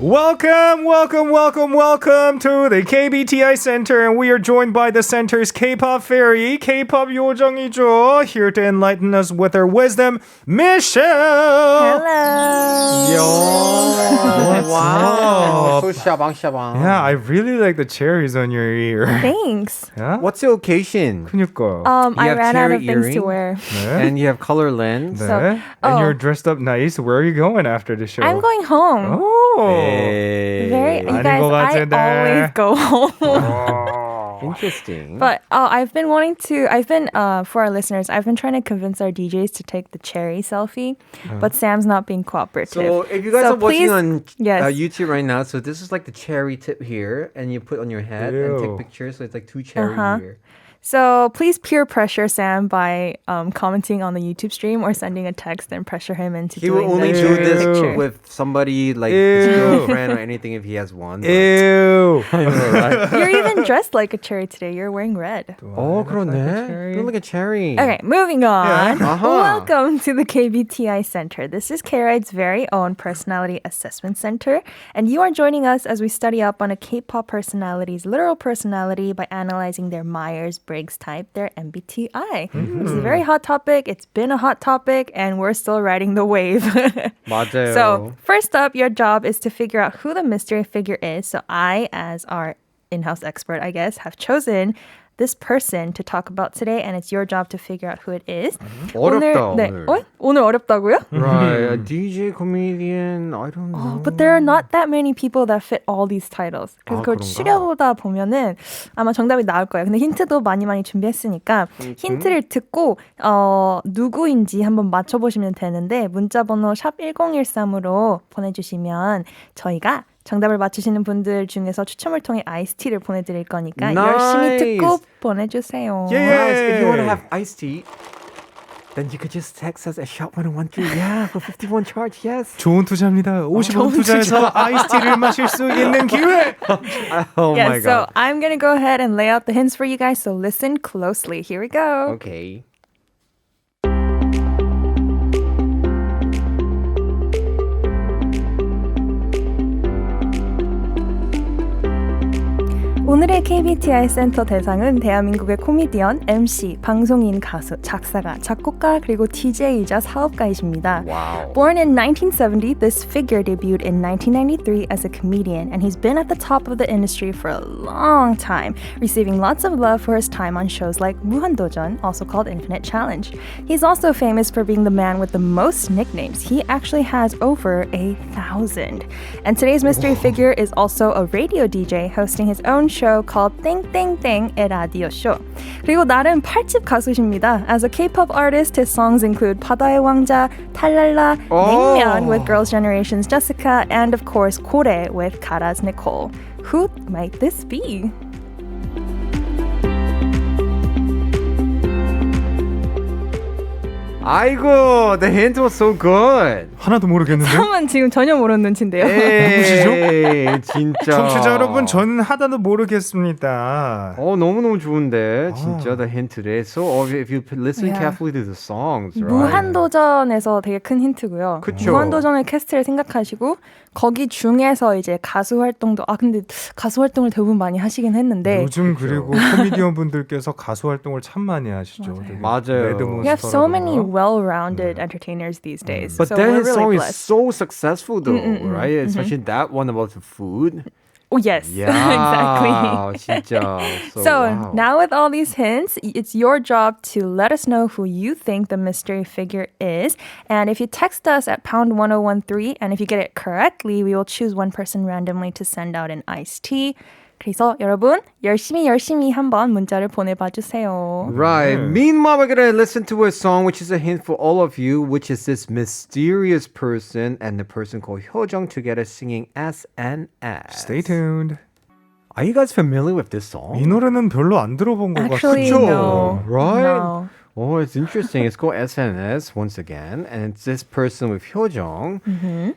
Welcome to the KBTI Center, and we are joined by the center's K-pop fairy, K-pop 요정이죠. Here to enlighten us with her wisdom, Michelle. Hello. Yo, Wow. So 샤방샤방. Yeah, I really like the cherries on your ear. Thanks. Yeah? What's the occasion? 그니까. I have ran out of cherry things to earring? wear. 네. And you have color lens. 네. So- And you're oh. dressed up nice. Where are you going after the show? I'm going home. Oh. Very, you 아닌 guys, 것 I 같은데. always go home. Interesting. But for our listeners, I've been trying to convince our DJs to take the cherry selfie, but Sam's not being cooperative. So if you guys So are watching please- on yes. YouTube right now, so this is like the cherry tip here, and you put on your head and take Ew. pictures. So it's like two cherry here. So please peer pressure Sam by commenting on the YouTube stream or sending a text and pressure him into He will doing only the do cherry this picture. with somebody like his Ew. girlfriend or anything if he has one. but- Ew. I know, right? You're even dressed like a cherry today. You're wearing red. Oh, 그러네. You look like a cherry. Okay, moving on. Uh-huh. Welcome to the KBTI Center. This is Kride's very own personality assessment center, and you are joining us as we study up on a K-pop personality's literal personality by analyzing their Myers-Briggs type, their MBTI. This is a very hot topic. It's been a hot topic, and we're still riding the wave. 맞아요. So, first up, your job is to figure out who the mystery figure is. So, I, as our in-house expert, I guess, have chosen this person to talk about today, and it's your job to figure out who it is. 어렵다, 네. 오늘. 오늘 어렵다고요? Right, a DJ, comedian, I don't know. But there are not that many people that fit all these titles. 그래서 그걸 그런가? 추려보다 보면은 아마 정답이 나올 거예요. 근데 힌트도 많이 준비했으니까 힌트를 듣고 누구인지 한번 맞춰보시면 되는데 문자번호 샵 1013으로 보내주시면 저희가 정답을 맞추시는 분들 중에서 추첨을 통해 아이스티를 보내드릴 거니까 열심히 Nice. 듣고 보내주세요. Guys, if you want to have iced tea, then you could just text us at shop1013. Yeah, for 51 charge, yes. 좋은 투자입니다. 50원 투자해서 아이스티를 마실 수 있는 기회. Oh my Yes, so god. I'm going to go ahead and lay out the hints for you guys, so listen closely. Here we go. Okay. 오늘의 KBTI 센터 대상은 대한민국의 코미디언, MC, 방송인, 가수, 작사가, 작곡가, 그리고 DJ이자 사업가이십니다. Wow. Born in 1970, this figure debuted in 1993 as a comedian, and he's been at the top of the industry for a long time, receiving lots of love for his time on shows like 무한도전, also called Infinite Challenge. He's also famous for being the man with the most nicknames. He actually has over 1,000. And today's mystery figure is also a radio DJ hosting his own show called 땡땡땡 의 라디오 쇼. 그리고 나름 8집 가수십니다. As a K-pop artist, his songs include 바다의 왕자, 탈랄라, 냉면 with Girls' Generation's Jessica, and of course 고래 with Kara's Nicole. Who might this be? 아이고, the hint was so good. 하나도 모르겠는데. 처음은 지금 전혀 모르는 눈치인데요. 에이, 진짜. 청취자 여러분, 저는 하나도 모르겠습니다. 너무너무 좋은데, 진짜, the hint래. So, if you listen Yeah. carefully to the songs, right? 무한도전에서 되게 큰 힌트고요. 그쵸. 무한도전의 캐스트를 생각하시고 거기 중에서 이제 가수 활동도 근데 가수 활동을 대부분 많이 하시긴 했는데 요즘 그리고 코미디언 분들께서 가수 활동을 참 많이 하시죠. 되게 맞아요. We have so many 레드몬스터라던가. well-rounded entertainers these days. But so then we're his really song is blessed. so successful though, right? Especially that one about the food. Oh yes, Yeah, exactly. 진짜. So wow. now with all these hints, it's your job to let us know who you think the mystery figure is. And if you text us at pound 1013, and if you get it correctly, we will choose one person randomly to send out an iced tea. 그래서 여러분 열심히 한번 문자를 보내봐 주세요. Right. Meanwhile, we're gonna listen to a song which is a hint for all of you, which is this mysterious person and the person called Hyojung together singing SNS. Stay tuned. Are you guys familiar with this 이 song? 노래는 별로 안 들어본 것 Actually, 같아요. no. Right? No. Oh, it's interesting. It's called SNS once again, and it's this person with Hyojung.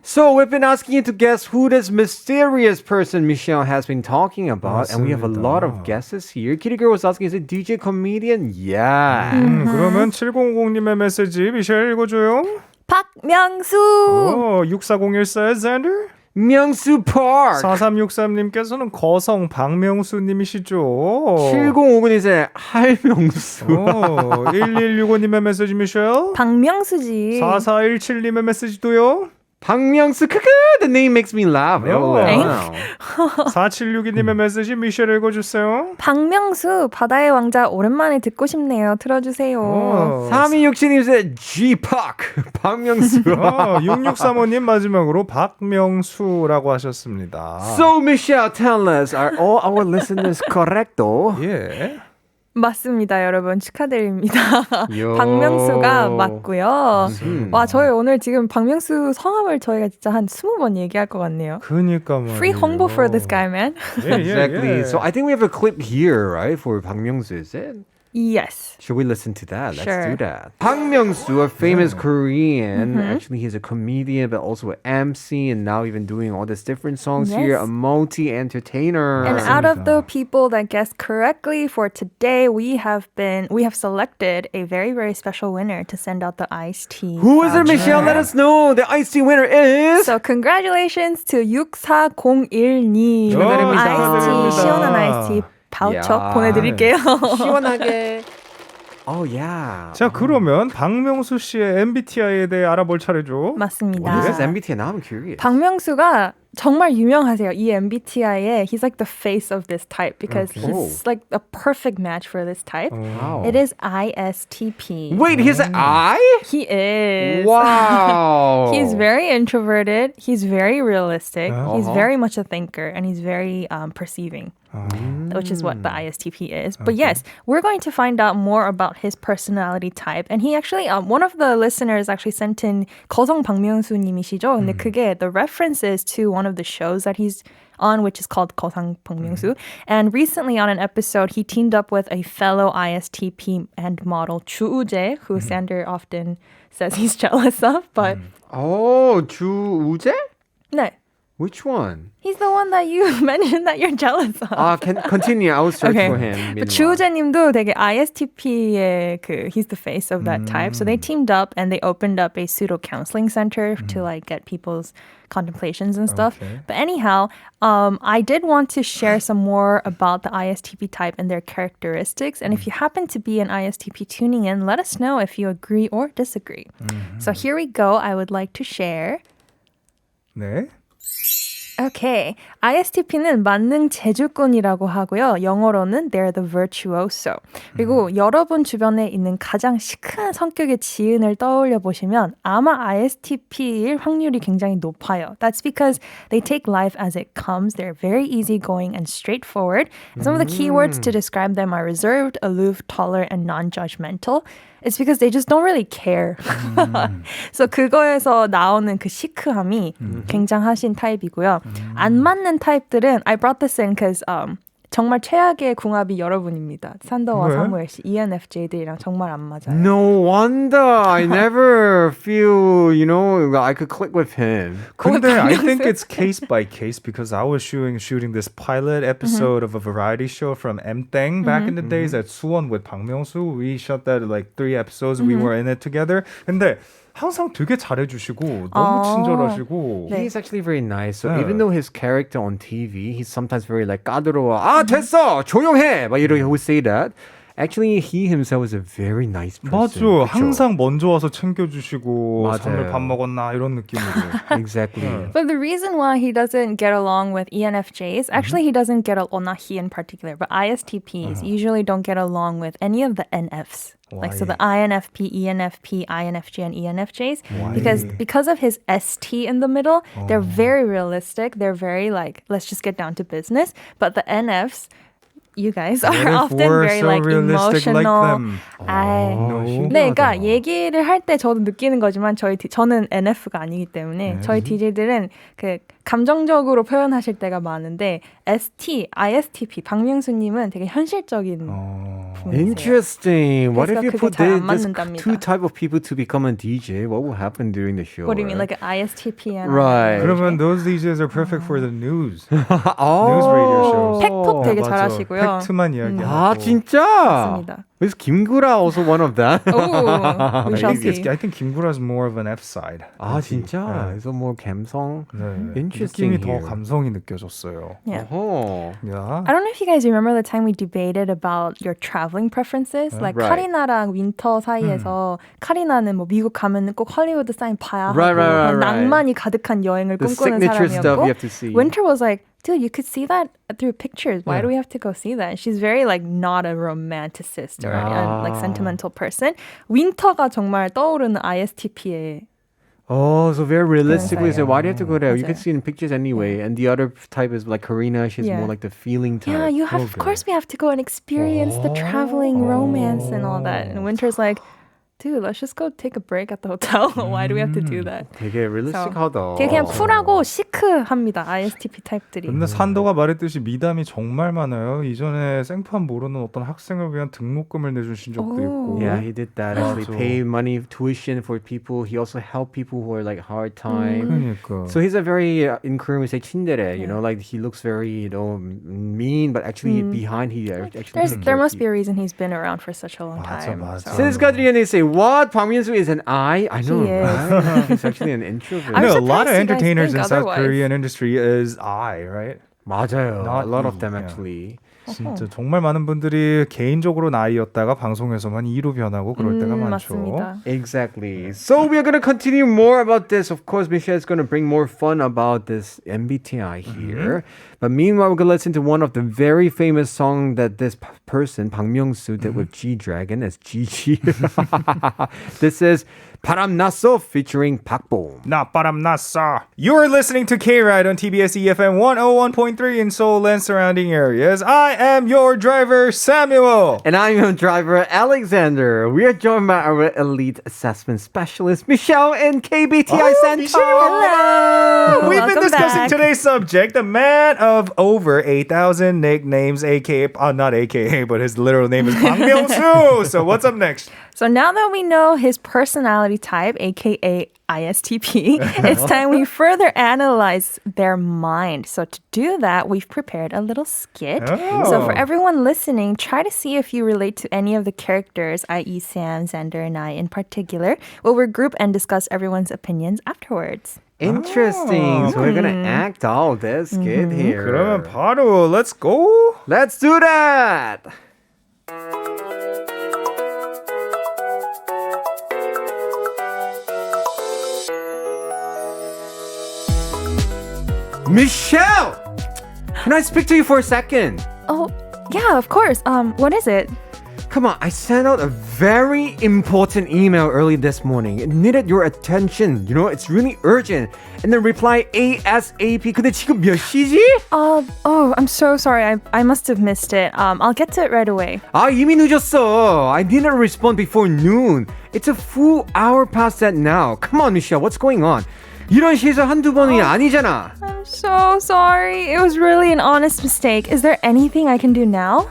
So we've been asking you to guess who this mysterious person Michelle has been talking about, and we have a lot of guesses here. Kitty Girl was asking, is it DJ comedian? Yeah. 그러면 7050님의 메시지 미셸 읽어줘요. 박명수. 6401 says, Xander? 명수 Park. 4363님께서는 거성 박명수님이시죠. 7059님이 할명수. 1165님의 메시지 미셸. 박명수지. 4417님의 메시지도요. 박명수 크크 the name makes me laugh. 엥? 4762님의 메시지 미셸 읽어주세요. 박명수 바다의 왕자 오랜만에 듣고 싶네요. 틀어주세요. 3267님이 G-Park. 박명수. 6635님 마지막으로 박명수라고 하셨습니다. So Michelle, tell us, are all our listeners correcto? 예. 맞습니다, 여러분. 축하드립니다. 요. 박명수가 맞고요. 와, 저희 오늘 지금 박명수 성함을 저희가 진짜 한 20번 얘기할 것 같네요. 그니까 말이에요. Free 홍보 for this guy, man. Exactly. So I think we have a clip here, right, for 박명수, is it? Yes. Should we listen to that? Let's Sure. do that. 박명수, a famous Korean. Actually, he's a comedian, but also an MC, and now even doing all these different songs here. Yes. A multi-entertainer. And out of the people that guessed correctly for today, we have selected a very, very special winner to send out the iced tea. Who is it, Michelle? Let us know. The iced tea winner is... So congratulations to 6401님. 축하드립니다. iced tea, 시원한 iced tea 바우처 야. 보내드릴게요. 시원하게. Oh, yeah. 자, 그러면 박명수 씨의 MBTI에 대해 알아볼 차례죠. 맞습니다. What is this MBTI? Now I'm curious. 박명수가 정말 유명하세요. 이 MBTI에 he's like the face of this type because he's like a perfect match for this type. Wow. It is ISTP. Wait, he's an I? He is. Wow. He's very introverted. He's very realistic. He's Uh-huh. very much a thinker, and he's very perceiving, which is what the ISTP is. But yes, we're going to find out more about his personality type. And he actually, one of the listeners actually sent in 거성 박명수님이시죠. 근데 그게 the references to one of the shows that he's on, which is called 거성 박명수. And recently on an episode, he teamed up with a fellow ISTP and model 주우재, who Sander often says he's jealous of. But Oh, 주우재? no, Which one? he's the one that you mentioned that you're jealous of. Can continue. I will search for him. But 주우재님도 되게 ISTP의 he's the face of that type. So they teamed up and they opened up a pseudo counseling center to like get people's contemplations and stuff. Okay. But anyhow, I did want to share some more about the ISTP type and their characteristics. And if you happen to be an ISTP tuning in, let us know if you agree or disagree. So here we go. I would like to share. 네. Okay. ISTP는 만능 재주꾼이라고 하고요. 영어로는 they're the virtuoso. 그리고 여러분 주변에 있는 가장 시크한 성격의 지인을 떠올려 보시면 아마 ISTP일 확률이 굉장히 높아요. That's because they take life as it comes. They're very easygoing and straightforward. And some of the keywords to describe them are reserved, aloof, tolerant, and non-judgmental. It's because they just don't really care. So 그거에서 나오는 그 시크함이 굉장하신 타입이고요. 안 맞는 타입들은 I brought this in because 정말 최악의 궁합이 여러분입니다. 산더와 왜? 사무엘 씨, ENFJ들이랑 정말 안 맞아요. No wonder. I never feel, I could click with him. 근데 I think it's case by case because I was shooting this pilot episode of a variety show from M땡 back in the days at 수원 with 박명수. We shot that like 3 episodes. We were in it together. 근데 항상 되게 잘해주시고 너무 친절하시고. 네. He's actually very nice. So Yeah. even though his character on TV, he's sometimes very like 까다로워. 됐어! 조용해! 막 he would say that. Actually, he himself is a very nice person. 맞아. 그쵸? 항상 먼저 와서 챙겨주시고 맞아요. 사무엘 밥 먹었나 이런 느낌으로. Exactly. But the reason why he doesn't get along with ENFJs, actually he doesn't get along, not he in particular, but ISTPs usually don't get along with any of the NFs. Like so the INFP, ENFP, INFJ, and ENFJs. Because of his ST in the middle, they're very realistic. They're very like, let's just get down to business. But the NFs, you guys are often very like emotional. 네, 그러니까 얘기를 할 때 저도 느끼는 거지만 저는 NF가 아니기 때문에 저희 DJ들은 그 감정적으로 표현하실 때가 많은데 ISTP 박명수님은 되게 현실적인 분이세요. Interesting. What if you 그래서 put 그게 잘안 this 맞는답니다. two type of people to become a DJ? What will happen during the show? What do you mean, right? like an ISTP and Right. 그러면 those DJs are perfect for the news. Oh. news radio shows. 팩폭 되게 맞아. 잘하시고요. 팩트만 이야기하고. 아 진짜? 맞습니다. Is 김구라 also one of them? Oh, we shall see. I think 김구라's more of an F side. 아 진짜? 네. 그래서 뭐 감성? 네. Interesting 느낌이 더 here. 감성이 느껴졌어요. Yeah. 어허. Yeah. I don't know if you guys remember the time we debated about your traveling preferences. Like Right. 카리나랑 윈터 사이에서 카리나는 뭐 미국 가면 꼭 헐리우드 사인 봐야 하고 Right, right, right, 막 right. 낭만이 가득한 여행을 The 꿈꾸는 signature stuff 사람이었고 you have to see. Winter was like, dude, you could see that through pictures. Why Yeah. do we have to go see that? She's very like not a romanticist or like sentimental person. 윈터가 정말 떠오르는 ISTP의 Oh, so very realistically, so 그런 why do you have to go there? You can 맞아요. see it in pictures anyway. And the other type is like Karina. She's Yeah. more like the feeling type. Yeah, you have. Of course, we have to go and experience the traveling romance and all that. And Winter's like, dude, let's just go take a break at the hotel. Why do we have to do that? 되게 realistic하다. 되게 그냥 쿨하고 시크합니다. ISTP 타입들이. 근데 산도가 말했듯이 미담이 정말 많아요. 이전에 생판 모르는 어떤 학생을 위한 등록금을 내주신 적도 있고. Yeah, he did that. Actually, 맞아. pay money tuition for people. He also helped people who are like hard time. 그러니까. So he's a very in Korean we say 친데레. You know, like he looks very mean, but actually behind he actually. There must be a reason he's been around for such a long 맞아, time. 맞아. So. Since Kadrian, they say what? Pangmyeonsu is an I. I know, He is. right? He's actually an introvert. I'm No, a lot of surprised you guys entertainers think in South otherwise. Korean industry is I, right? 맞아요. Not A lot of E, them yeah. actually. 진짜 정말 많은 분들이 개인적으로 나이였다가 방송에서만 E로 변하고 그럴 때가 많죠. 맞습니다. Exactly. So we are going to continue more about this. Of course, Michelle is going to bring more fun about this MBTI here. But meanwhile, we're going to listen to one of the very famous song that this person, Bang Myung-soo, did with G-Dragon as Gigi. This is 바람 났어 featuring 박보om. 나 바람 났어. You're listening to Kride on tbseFM 101.3 in Seoul and surrounding areas. I am your driver, Samuel. And I'm your driver, Alexander. We are joined by our elite assessment specialist, Michelle in KBTI Center. Hello. We've been Welcome discussing back. today's subject, the man of over 8,000 nicknames, aka, not aka, but his literal name is Bang Myung-soo. So what's up next? So now that we know his personality type, aka ISTP, it's time we further analyze their mind. So to do that, we've prepared a little skit. Oh. So for everyone listening, try to see if you relate to any of the characters, i.e. Sam, Xander, and I in particular. We'll regroup and discuss everyone's opinions afterwards. Interesting. So we're going to act out this skit here. 그러면 바로 let's go. Let's do that. Michelle! Can I speak to you for a second? Oh, yeah, of course. What is it? Come on, I sent out a very important email early this morning. It needed your attention. You know, it's really urgent. And then reply ASAP. 근데 지금 몇 시지? I'm so sorry. I must have missed it. I'll get to it right away. 아, 이미 늦었어. I didn't respond before noon. It's a full hour past that now. Come on, Michelle, what's going on? 이런 실수 한두 번이 아니잖아. I'm so sorry. It was really an honest mistake. Is there anything I can do now?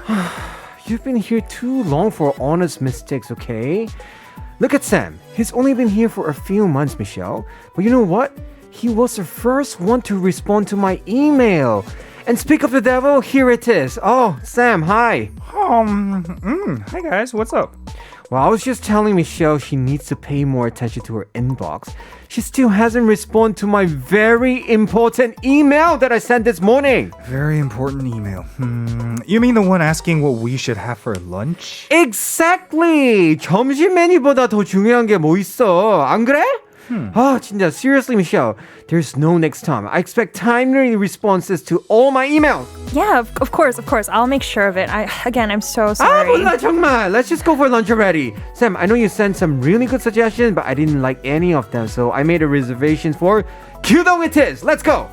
You've been here too long for honest mistakes, okay? Look at Sam. He's only been here for a few months, Michelle. But you know what? He was the first one to respond to my email. And speak of the devil, here it is. Oh, Sam, hi. Hi guys, what's up? Well, I was just telling Michelle she needs to pay more attention to her inbox. She still hasn't responded to my very important email that I sent this morning. Very important email. You mean the one asking what we should have for lunch? Exactly. 점심 메뉴보다 더 중요한 게 뭐 있어? 안 그래? 아, 진짜 seriously, Michelle. There's no next time. I expect timely responses to all my emails. Yeah, of course. I'll make sure of it. I'm so 아, sorry. 몰라 정말. Let's just go for lunch already. Sam, I know you sent some really good suggestions, but I didn't like any of them, so I made a reservation for 규동 it is. Let's go.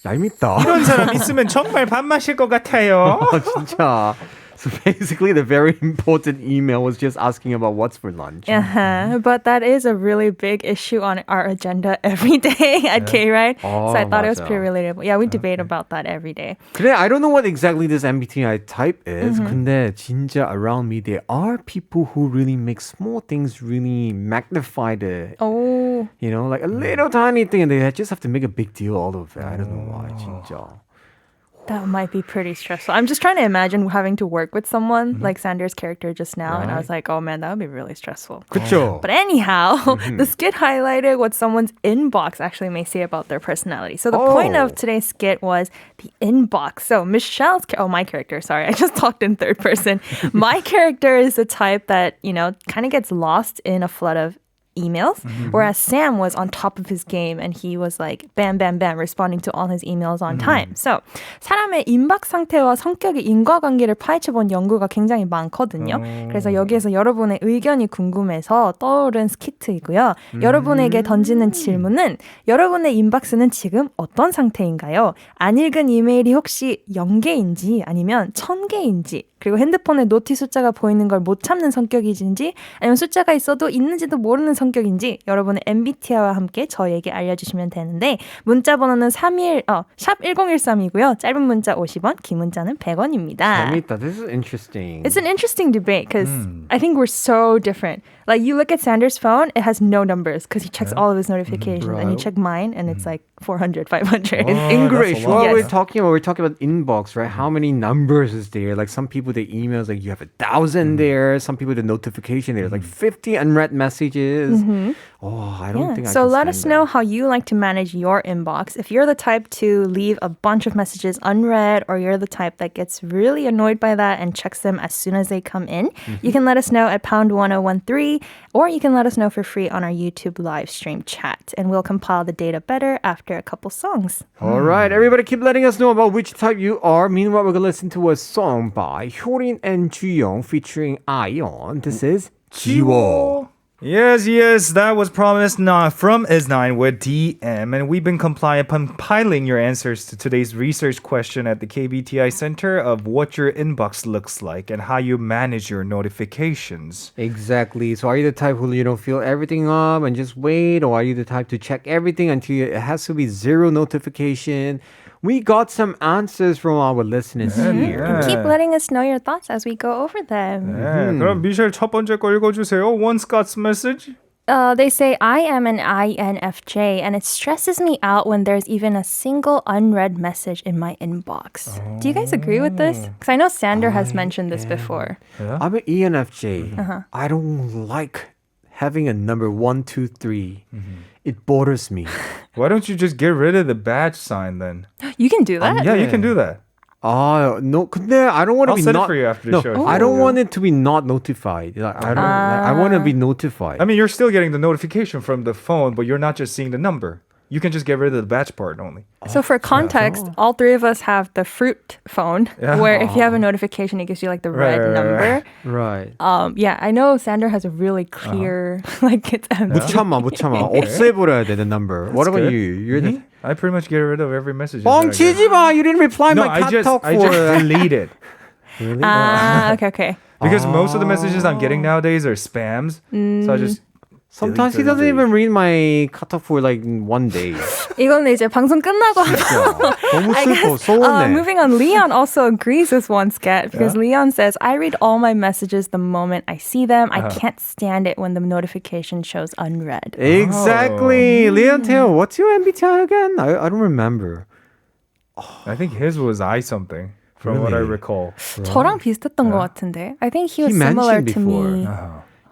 얄밉다. 이런 사람 있으면 정말 밥 마실 것 같아요. 아, 진짜. So basically, the very important email was just asking about what's for lunch. But that is a really big issue on our agenda every day at K-Ride. So I thought it was 맞아. pretty relatable. Yeah, we debate about that every day. 그래, I don't know what exactly this MBTI type is. 근데 진짜 around me, there are people who really make small things really magnify the, Oh, you know, like a little tiny thing, and they just have to make a big deal out of it. I don't know why, 진짜. That might be pretty stressful. I'm just trying to imagine having to work with someone like Sander's character just now. And I was like, oh man, that would be really stressful. 그쵸? But anyhow, the skit highlighted what someone's inbox actually may say about their personality. So the point of today's skit was the inbox. So Michelle's, my character, sorry, I just talked in third person. My character is the type that, kind of gets lost in a flood of emails, whereas Sam was on top of his game and he was like bam, bam, bam, responding to all his emails on time. So 사람의 인박 상태와 성격의 인과관계를 파헤쳐본 연구가 굉장히 많거든요. 그래서 여기에서 여러분의 의견이 궁금해서 떠오른 스키트이고요. 여러분에게 던지는 질문은 여러분의 인박스는 지금 어떤 상태인가요? 안 읽은 이메일이 혹시 0개인지 아니면 1000개인지 그리고 핸드폰에 노티 숫자가 보이는 걸 못 참는 성격이신지 아니면 숫자가 있어도 있는지도 모르는 성격인지 여러분의 MBTI와 함께 저희에게 알려주시면 되는데 문자 번호는 샵 1013이고요. 짧은 문자 50원, 긴 문자는 100원입니다. 재밌다. This is interesting. It's an interesting debate because I think we're so different. Like you look at Sanders' phone, it has no numbers because he checks all of his notifications and you check mine and it's like 400, 500. In English, lot. what Yes. we're talking about inbox, right? How many numbers is there? Like some people, the emails, like you have 1,000 there. Some people, the notification, there's like 50 unread messages. Oh, I don't think I So can let stand us know how you like to manage your inbox. If you're the type to leave a bunch of messages unread or you're the type that gets really annoyed by that and checks them as soon as they come in, you can let us know at pound 1013 or you can let us know for free on our YouTube live stream chat and we'll compile the data better after a couple songs. All right, everybody keep letting us know about which type you are. Meanwhile, we're going to listen to a song by Hyorin and Juyong featuring Ion. This is 지워. Yes, that was promised not from S9 with DM, and we've been compiling your answers to today's research question at the KBTI Center of what your inbox looks like and how you manage your notifications. Exactly. So are you the type who, fill everything up and just wait? Or are you the type to check everything until it has to be zero notification? We got some answers from our listeners here. Keep letting us know your thoughts as we go over them. 네, 그럼 미셸 첫 번째 거 읽어주세요. One Scott's message. They say, I am an INFJ and it stresses me out when there's even a single unread message in my inbox. Do you guys agree with this? Because I know Sander has mentioned this before. I'm an ENFJ. I don't like having a number 1, 2, 3. It bothers me. Why don't you just get rid of the badge sign then? You can do that? Yeah, you can do that. No, 근데 I don't want to I'll be set it not. for you after the show. I don't want it to be not notified. Like, I want to be notified. I mean, you're still getting the notification from the phone, but you're not just seeing the number. You can just get rid of the batch part only. So for context, all three of us have the fruit phone, where if you have a notification, it gives you like the red number. Right. Yeah, I know Sander has a really clear, like it's empty. 못 참아. 없애버려야 돼, the number. What about good. you? You're the... I pretty much get rid of every message. that I get. 뻥치지 마. You didn't reply No, my I just 카톡 delete it. Really? Okay. Because most of the messages I'm getting nowadays are spams. So I just Sometimes he doesn't even read my 카톡 for like one day. 이거는 이제 방송 끝나고 너무 I 슬퍼. guess, 서운해. moving on, Leon also agrees with one scat because Leon says, I read all my messages the moment I see them. I can't stand it when the notification shows unread. Exactly. Leon Taylor, what's your MBTI again? I don't remember. I think his was I something from what I recall. 저랑 비슷했던 것 같은데. I think he was He similar mentioned to before. me.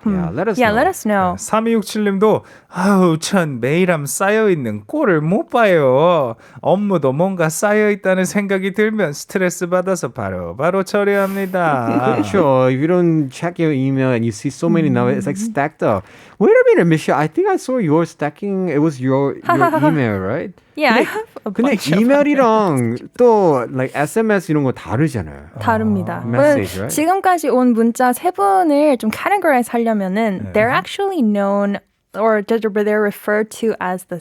Yeah, let us Yeah, know. let us know. 3267님도 아우 전 매일함 쌓여있는 꼴을 못 봐요. 업무도 뭔가 쌓여있다는 생각이 들면 스트레스 받아서 바로 처리합니다. Sure, if you don't check your email and you see so many now, it's like stacked up. Wait a minute, Michelle. I think I saw your stacking. It was your email, right? Yeah, I have a 근데 bunch of 이메일이랑 또 like SMS 이런 거 다르잖아요. 다릅니다. Message, right? 지금까지 온 문자 세 분을 좀 categorize 하려면은 they're actually known or they're referred to as the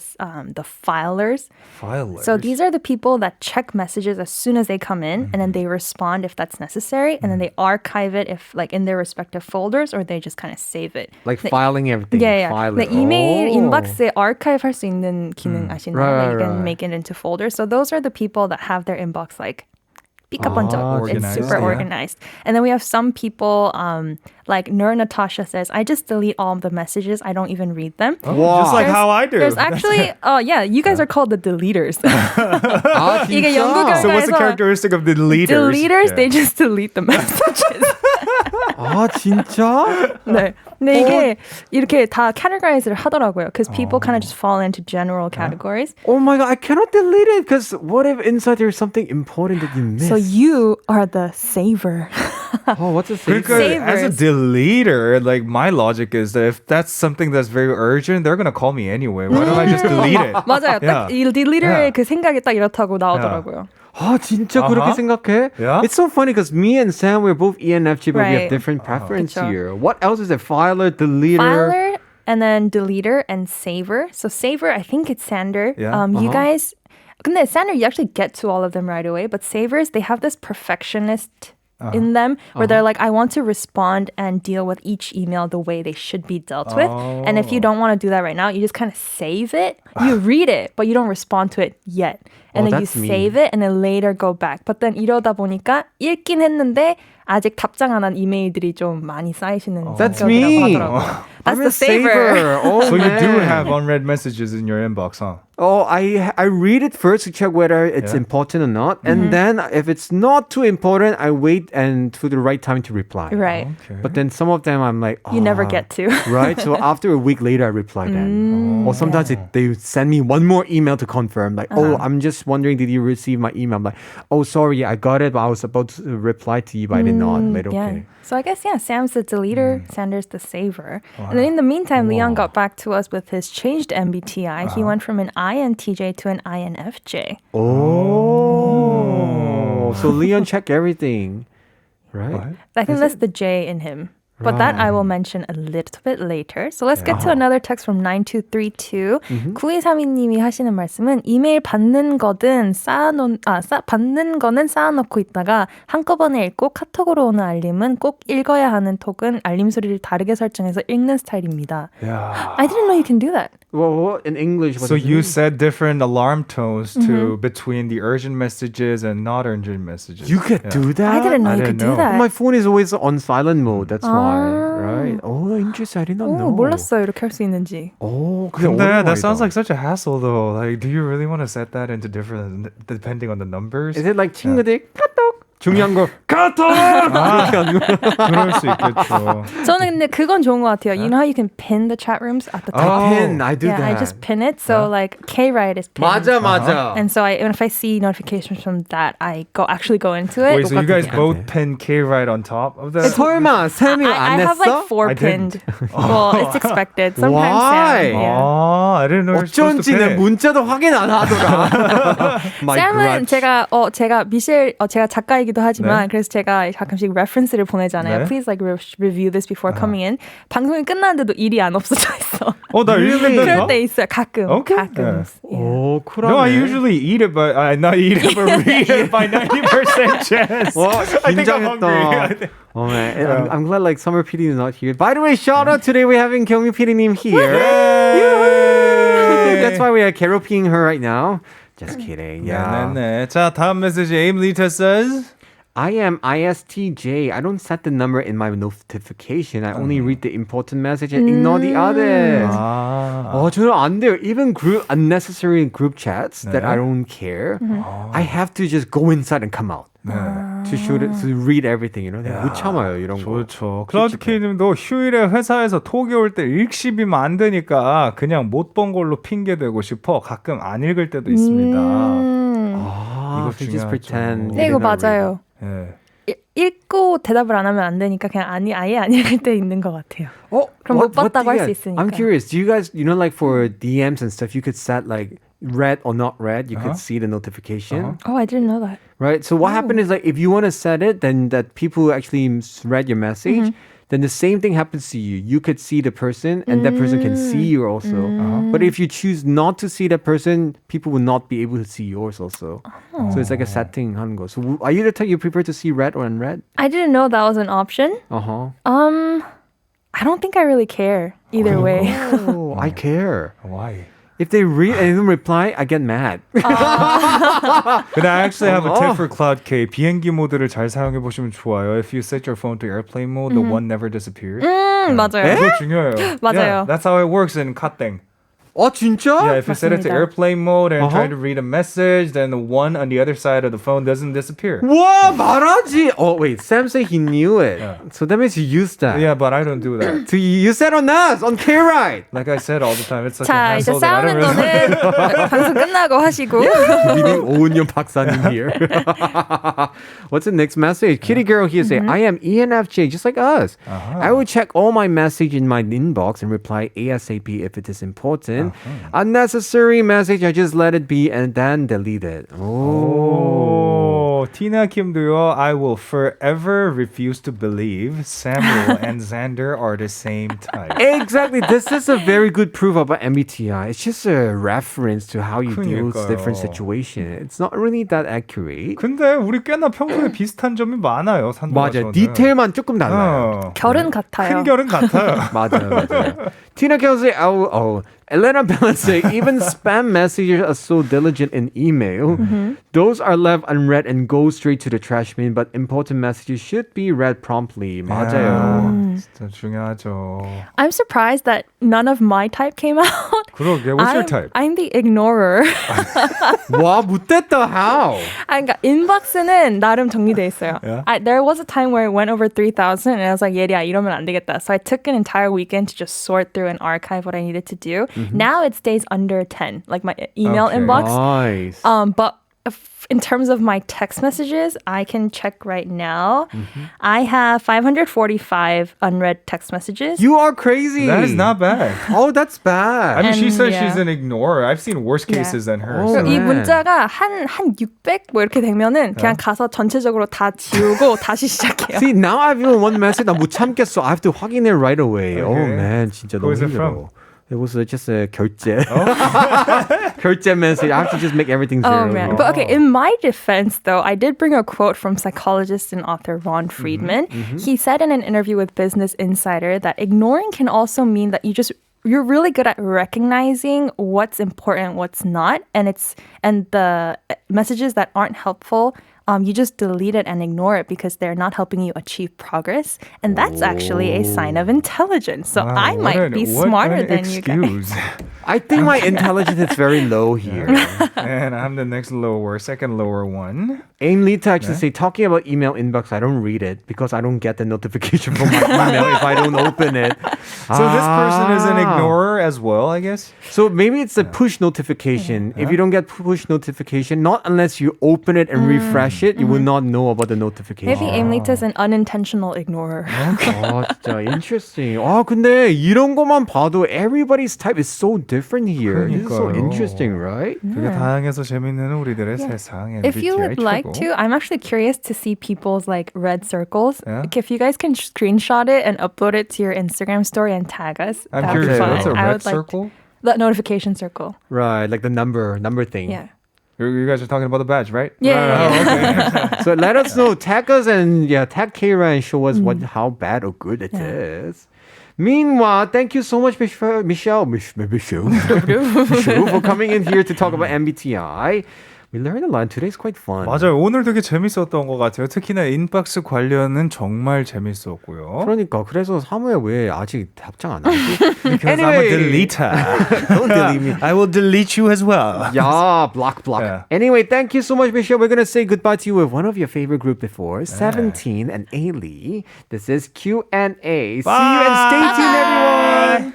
filers. Filers. So these are the people that check messages as soon as they come in and then they respond if that's necessary and then they archive it if like in their respective folders or they just kind of save it. Like filing everything. Yeah. File 네, it. 이메일 Oh. 인박스에 archive 할 수 있는 기능 아시나요? Right, Like you can right. make it into folders. So those are the people that have their inbox like 삐까번쩍. It's organized, super yeah. organized. And then we have some people, like Nur Natasha says, I just delete all of the messages. I don't even read them. Wow. Just like how I do. There's actually, you guys are called the deleters. 아, 이게 진짜? 연구 So what's the 결과에서 characteristic of the leaders? deleters, Yeah. they just delete the messages. 아, 진짜? 네. 근데 이게 이렇게 다 categorize를 하더라고요. Because people kind of just fall into general categories. Oh my god, I cannot delete it because what if inside there's something important that you missed? So you are the saver. Oh, what's a saver? Because as a Savers. deleter, like my logic is that if that's something that's very urgent, they're gonna call me anyway. Why don't I just delete it? 맞아요. Yeah. 딱 이 deleter의 Yeah. 그 생각이 딱 이렇다고 나오더라고요. 아, 진짜 그렇게 생각해? Yeah. It's so funny because me and Sam, we're both ENFJ, but we have Right. different preference 그쵸. here. What else is there? Filer, deleter. Filer and then deleter and saver. So saver, I think it's Sander. Yeah. You guys, 근데 Sander, you actually get to all of them right away. But savers, they have this perfectionist in them where they're like, I want to respond and deal with each email the way they should be dealt with. And if you don't want to do that right now, you just kind of save it. You read it, but you don't respond to it yet. And Oh, then you that's me. save it and then later go back. But then 이러다 보니까 읽긴 했는데 아직 답장 안 한 이메일들이 좀 많이 쌓이시는 That's 성격이라고 me. 하더라고요. That's I'm the a saver. Oh, So you do man. have unread messages in your inbox, huh? Oh, I read it first to check whether it's important or not, and then if it's not too important, I wait and to the right time to reply. Right. Okay. But then some of them I'm like, You never "Ah." get to. Right? So after a week later, I reply then. Or sometimes they send me one more email to confirm, like, oh, I'm just wondering, did you receive my email? I'm like, oh, sorry, I got it, but I was about to reply to you, but I did not. I'm like, Yeah. okay. So I guess, Sam's the deleter, Sanders the saver. And then in the meantime, Leon got back to us with his changed MBTI. He went from an INTJ to an INFJ. Oh. So Leon check everything, right? What? I think that's the J in him. But that I will mention a little bit later. So let's get to another text from 9232. 9232님이 하시는 말씀은 이메일 받는 거는 쌓아놓고 있다가 한꺼번에 읽고 카톡으로 오는 알림은 꼭 읽어야 하는 톡은 알림 소리를 다르게 설정해서 읽는 스타일입니다. Yeah. I didn't know you can do that. Well, in English, what So does it you mean? set different alarm tones to between the urgent messages and not urgent messages. You could do that? I didn't know I you didn't could do know. that. My phone is always on silent mode. That's why, right? Oh, interesting. I did not know. 몰랐어요. 이렇게 할 수 있는지. Oh, 그게 근데 어려운 that sounds 말이다. like such a hassle though. Like, do you really want to set that into different, depending on the numbers? Is it like 친구들 카톡 중요한 거 카톡 이렇게 하는 거? 그럴 수 있겠죠. 저는 근데 그건 좋은 것 같아요. You know how you can pin the chat rooms at the top? I do Yeah, that. I just pin it. So like Kride is pinned. 맞아. And so if I see notifications from that, I actually go into it. Wait, so you guys 똑같은 both pin K right on top of that? 설마 쌤이 I 안 have 했어? like 4 I pinned. Well, it's expected. Sometimes Why? Sam, yeah. Oh, I didn't know you're supposed to 어쩐지는 pin. 문자도 확인 안 하더라. My 쌤은 grudge. 제가 미셸 제가 작가이기도 하지만 네. 그래서 제가 가끔씩 레퍼런스를 보내잖아요. 네. Please like review this before coming in. 방송이 끝났는데도 일이 안 없어져 있어. 나 읽는데 그럴 때 있어요. 가끔. Okay. 가끔. Yeah. 오, 쿨하네. No, I usually eat it, but not eat it, but read it by 90% chance. 와, I think I'm hungry. 긴장했다. Oh man, I'm glad like Summer PD is not here. By the way, shout out today we're having 경미 PD님 here. That's why we are karaokeing her right now. Just kidding. Yeah. 네네네. 자, 다음 메시지 Aim Lita says. I am ISTJ. I don't set the number in my notification. I only read the important message and ignore the others. 저는 안 돼요. Even unnecessary group chats that I don't care. I have to just go inside and come out. to read everything, you know. 못 참아요, 이런 거. 좋죠. 클라우드 K님도 휴일에 회사에서 톡이 올 때 읽씹이면 안 되니까 그냥 못 본 걸로 핑계 대고 싶어. 가끔 안 읽을 때도 있습니다. 이거 이거 just pretend. 네, 이거 맞아요. 네. 읽고 대답을 안 하면 안 되니까 그냥 아예 안 읽을 때 있는 것 같아요. 그럼 못 what 봤다고 do you 할 수 guys- 있으니까. I'm curious. Do you guys, you know, like for DMs and stuff, you could set like read or not read. You could see the notification, Oh, I didn't know that. right? So what happened is like if you want to set it, then that people who actually read your message. Then the same thing happens to you. You could see the person, and that person can see you also. But if you choose not to see that person, people will not be able to see yours also. So it's like a setting 하는 거. So are you the type you prefer to see read or unread? I didn't know that was an option. Uh-huh. I don't think I really care either way. Oh, I care. Why? If they read and don't reply, I get mad. But I actually have a tip for Cloud K. 비행기 모드를 잘 사용해 보시면 좋아요. If you set your phone to airplane mode, the one never disappears. 맞아요. 그거 중요해요. 맞아요. Yeah, that's how it works in 카땡. 진짜? Yeah, if you set it to 맞습니다. airplane mode and try to read a message, then the one on the other side of the phone doesn't disappear. 와, 말하지. Wait, Sam said he knew it. Yeah. So that means you used that. Yeah, but I don't do that. So you use that on us, on K-Ride. Like I said all the time, it's such a 자, 이제 hassle that I 싸우는 don't really... 거는 방송 끝나고 하시고. Meaning 오은영 박사님 here. What's the next message? Kitty girl here say, I am ENFJ, just like us. I will check all my message in my inbox and reply ASAP if it is important. Unnecessary message, I just let it be and then delete it. Oh, Tina Kim도요. I will forever refuse to believe Samuel and Xander are the same type. Exactly. This is a very good proof about MBTI. It's just a reference to how you deal with 그러니까요. different situations. It's not really that accurate. 근데 우리 꽤나 평소에 비슷한 점이 많아요. 맞아요. 디테일만 조금 달라요. 결은 같아요. 큰 결은 같아요. 맞아요. Tina Kelsey, Elena Bella say, even spam messages are so diligent in email. Those are left unread and go straight to the trash bin, but important messages should be read promptly. 맞아요. 진짜 중요하죠. I'm surprised that none of my type came out. 그러게, what's your type? I'm the ignorer. 와, 못됐다. How? 그러니까 인박스는 나름 정리돼 있어요. Yeah? There was a time where it went over 3,000 and I was like, 예리야, 이러면 안 되겠다. So I took an entire weekend to just sort through and archive what I needed to do. Now it stays under 10, like my email Okay. inbox. Nice. But in terms of my text messages, I can check right now. I have 545 unread text messages. You are crazy. That is not bad. Oh, that's bad. I mean, she And, says yeah. she's an ignorer. I've seen worse cases than her. Oh, so. 이 네. 문자가 한 600 뭐 이렇게 되면은 그냥 가서 전체적으로 다 지우고 다시 시작해요. See, now I've even one message 나 못 참겠어. I have to 확인해 right away. Oh man, 진짜 Who 너무 is it 힘들어. from? It was just a 결제. 결제 message. I have to just make everything zero. Oh man. But okay, in my defense though, I did bring a quote from psychologist and author Ron Friedman. He said in an interview with Business Insider that ignoring can also mean that you're really good at recognizing what's important, what's not, and the messages that aren't helpful, you just delete it and ignore it because they're not helping you achieve progress. And that's actually a sign of intelligence. So Wow, I might be smarter than you guys. I think my intelligence is very low here. And I'm the second lower one. Aim Lee to actually say, talking about email inbox, I don't read it because I don't get the notification from my email if I don't open it. So this person is an ignorer as well, I guess? So maybe it's a push notification. If you don't get push notification, not unless you open it and refresh it, you will not know about the notification. Maybe Aimlita is an unintentional ignorer. 진짜 interesting. 근데 이런 것만 봐도 everybody's type is so different here. This is so 그러니까요. interesting, right? 되게 다양해서 재밌는 우리들의 세상. If you MBTI would like 최고. to, I'm actually curious to see people's like red circles. Yeah. Like, if you guys can screenshot it and upload it to your Instagram story and tag us, I'm that would be curious, fun. what's a I red would like circle? the notification circle. Right, like the number thing. Yeah. You guys are talking about the badge, right? Yeah. So let us know, tag us and tag Kira and show us how bad or good it is. Meanwhile, thank you so much, Michelle, for coming in here to talk about MBTI. We learned a lot. Today's quite fun. 맞아요. 오늘 되게 재밌었던 것 같아요. 특히나 인박스 관련은 정말 재밌었고요. 그러니까 그래서 사무야 왜 아직 답장 안 하지? Because I'm a deleter. Don't delete me. I will delete you as well. Yeah, block. Yeah. Anyway, thank you so much, Michelle. We're gonna say goodbye to you with one of your favorite group before, 17 and Ailey. This is Q&A. See you and stay tuned, everyone.